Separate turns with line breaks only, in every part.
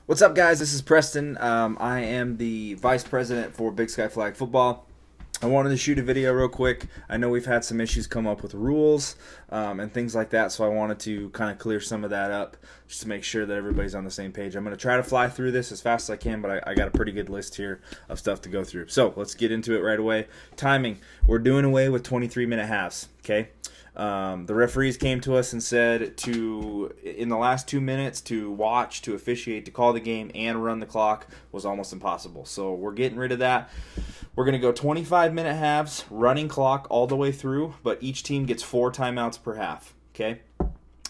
What's up, guys? This is Preston. I am the Vice President for Big Sky Flag Football. I wanted to shoot a video real quick. I know we've had some issues come up with rules and things like that, so I wanted to kind of clear some of that up just to make sure that everybody's on the same page. I'm going to try to fly through this as fast as I can, but I got a pretty good list here of stuff to go through. So let's get into it right away. Timing. We're doing away with 23-minute halves, okay? The referees came to us and said in the last 2 minutes, to watch, to officiate, to call the game, and run the clock was almost impossible. So we're getting rid of that. We're going to go 25-minute halves, running clock all the way through, but each team gets 4 timeouts per half, okay?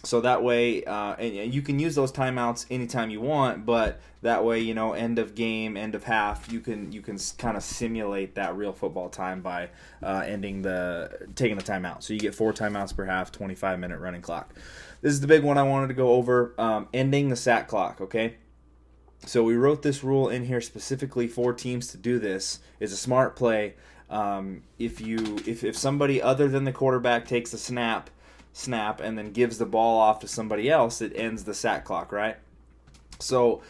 So that way, and you can use those timeouts anytime you want, but that way, you know, end of game, end of half, you can kind of simulate that real football time by taking the timeout. So you get 4 timeouts per half, 25-minute running clock. This is the big one I wanted to go over, ending the sack clock, okay? So we wrote this rule in here specifically for teams to do this. It's a smart play. If somebody other than the quarterback takes the snap and then gives the ball off to somebody else, it ends the sack clock, right? So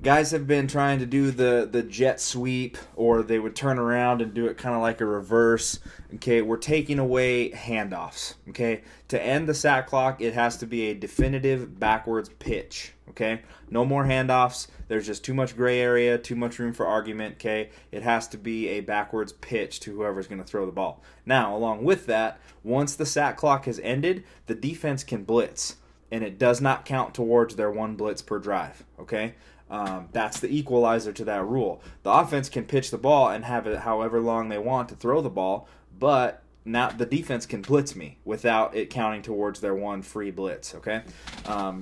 guys have been trying to do the jet sweep, or they would turn around and do it kind of like a reverse. Okay, we're taking away handoffs. Okay, to end the sack clock, it has to be a definitive backwards pitch. Okay, no more handoffs. There's just too much gray area, too much room for argument. Okay, it has to be a backwards pitch to whoever's going to throw the ball. Now, along with that, once the sack clock has ended, the defense can blitz, and it does not count towards their 1 blitz per drive. Okay. That's the equalizer to that rule. The offense can pitch the ball and have it however long they want to throw the ball, but now the defense can blitz me without it counting towards their 1 free blitz, okay?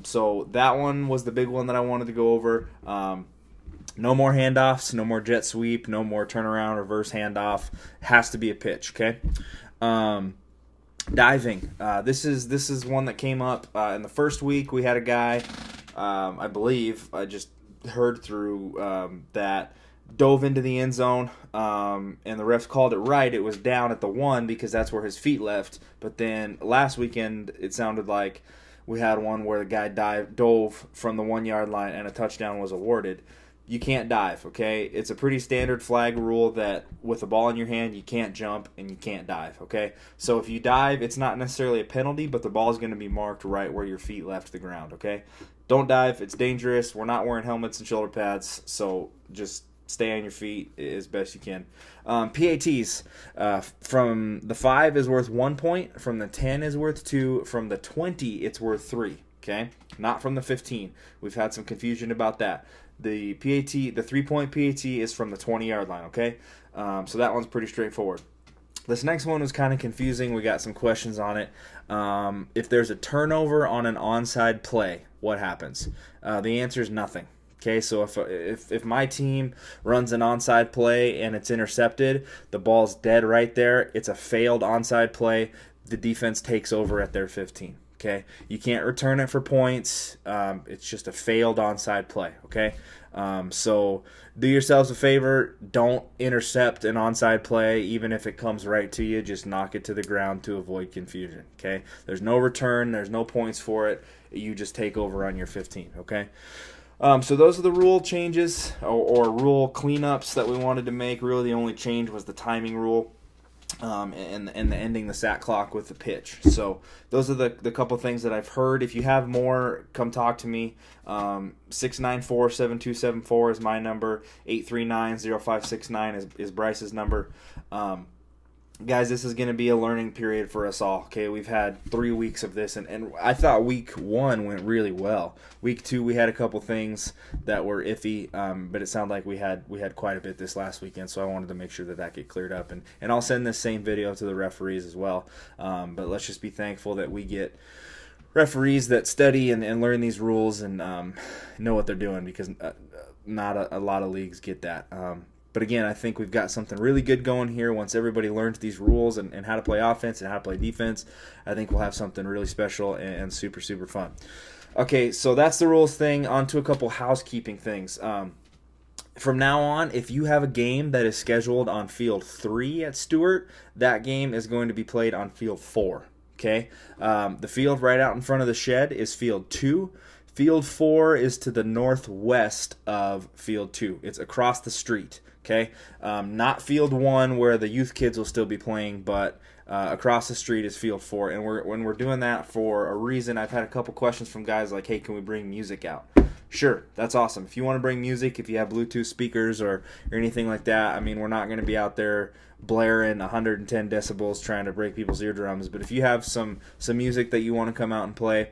So that one was the big one that I wanted to go over. No more handoffs, no more jet sweep, no more turnaround, reverse handoff. Has to be a pitch, okay? Diving. This is one that came up in the first week. We had a guy, I believe, I just heard through that dove into the end zone, and the refs called it right. It was down at the 1 because that's where his feet left. But then last weekend it sounded like we had one where the guy dove from the 1-yard line and a touchdown was awarded. You can't dive, okay? It's a pretty standard flag rule that with the ball in your hand, you can't jump and you can't dive, okay? So if you dive, it's not necessarily a penalty, but the ball is going to be marked right where your feet left the ground, okay? Don't dive. It's dangerous. We're not wearing helmets and shoulder pads, so just stay on your feet as best you can. PATs, from the 5 is worth 1 point, from the 10 is worth 2, from the 20 it's worth 3, okay? Not from the 15. We've had some confusion about that. The PAT, the 3-point PAT is from the 20-yard line, okay? So that one's pretty straightforward. This next one was kind of confusing. We got some questions on it. If there's a turnover on an onside play, what happens? The answer is nothing. Okay, so if my team runs an onside play and it's intercepted, the ball's dead right there. It's a failed onside play. The defense takes over at their 15. Okay, you can't return it for points. It's just a failed onside play. Okay, so do yourselves a favor. Don't intercept an onside play, even if it comes right to you. Just knock it to the ground to avoid confusion. Okay, there's no return. There's no points for it. You just take over on your 15. Okay. So those are the rule changes or rule cleanups that we wanted to make. Really, the only change was the timing rule. And the ending the sack clock with the pitch. So those are the couple things that I've heard. If you have more, come talk to me. 694-7274 is my number. 839-0569 is Bryce's number. Guys, this is going to be a learning period for us all. Okay, we've had 3 weeks of this, and I thought week 1 went really well. Week 2, we had a couple things that were iffy, but it sounded like we had quite a bit this last weekend. So I wanted to make sure that get cleared up, and I'll send this same video to the referees as well. But let's just be thankful that we get referees that study and learn these rules and know what they're doing, because not a lot of leagues get that. But again, I think we've got something really good going here. Once everybody learns these rules and how to play offense and how to play defense, I think we'll have something really special and super, super fun. Okay, so that's the rules thing. On to a couple housekeeping things. From now on, if you have a game that is scheduled on Field 3 at Stewart, that game is going to be played on Field 4. Okay? The field right out in front of the shed is Field 2. Field 4 is to the northwest of Field 2. It's across the street, okay? Not Field 1 where the youth kids will still be playing, but across the street is Field 4. And when we're doing that for a reason, I've had a couple questions from guys like, hey, can we bring music out? Sure, that's awesome. If you want to bring music, if you have Bluetooth speakers or anything like that, I mean, we're not going to be out there blaring 110 decibels trying to break people's eardrums. But if you have some music that you want to come out and play,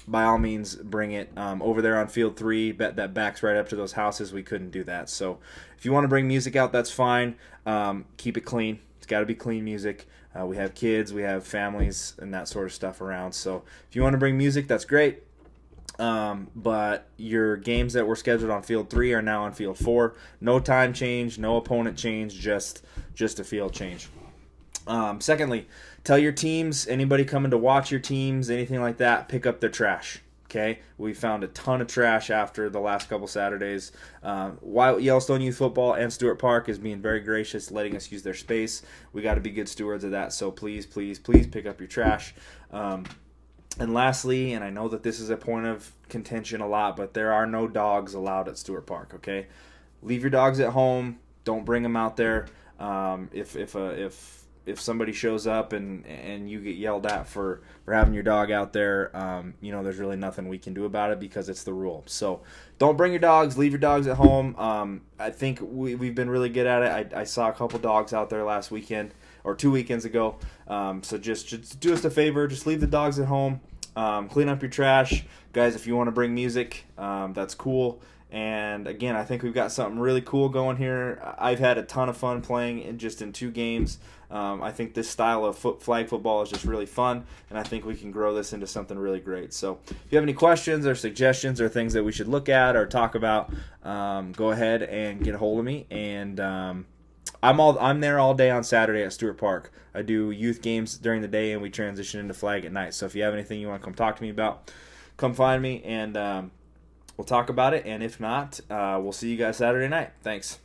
by all means, bring it. Over there on Field 3, that backs right up to those houses, we couldn't do that. So if you want to bring music out, that's fine. Keep it clean. It's got to be clean music. We have kids, we have families, and that sort of stuff around. So if you want to bring music, that's great. But your games that were scheduled on Field 3 are now on Field 4. No time change, no opponent change, just a field change. Secondly, tell your teams, anybody coming to watch your teams, anything like that, pick up their trash. Okay, we found a ton of trash after the last couple Saturdays. Yellowstone Youth Football and Stewart Park is being very gracious, letting us use their space. We got to be good stewards of that. So please, please, please pick up your trash. And lastly, and I know that this is a point of contention a lot, but there are no dogs allowed at Stewart Park. Okay, leave your dogs at home. Don't bring them out there. If somebody shows up and you get yelled at for having your dog out there, there's really nothing we can do about it because it's the rule. So don't bring your dogs. Leave your dogs at home. I think we've been really good at it. I saw a couple dogs out there last weekend or 2 weekends ago. So just do us a favor. Just leave the dogs at home. Clean up your trash. Guys, if you want to bring music, that's cool. And again, I think we've got something really cool going here. I've had a ton of fun playing in 2 games. I think this style of flag football is just really fun, and I think we can grow this into something really great. So if you have any questions or suggestions or things that we should look at or talk about, go ahead and get a hold of me. And I'm there all day on Saturday at Stewart Park. I do youth games during the day, and we transition into flag at night. So if you have anything you want to come talk to me about, come find me, and we'll talk about it. And if not, we'll see you guys Saturday night. Thanks.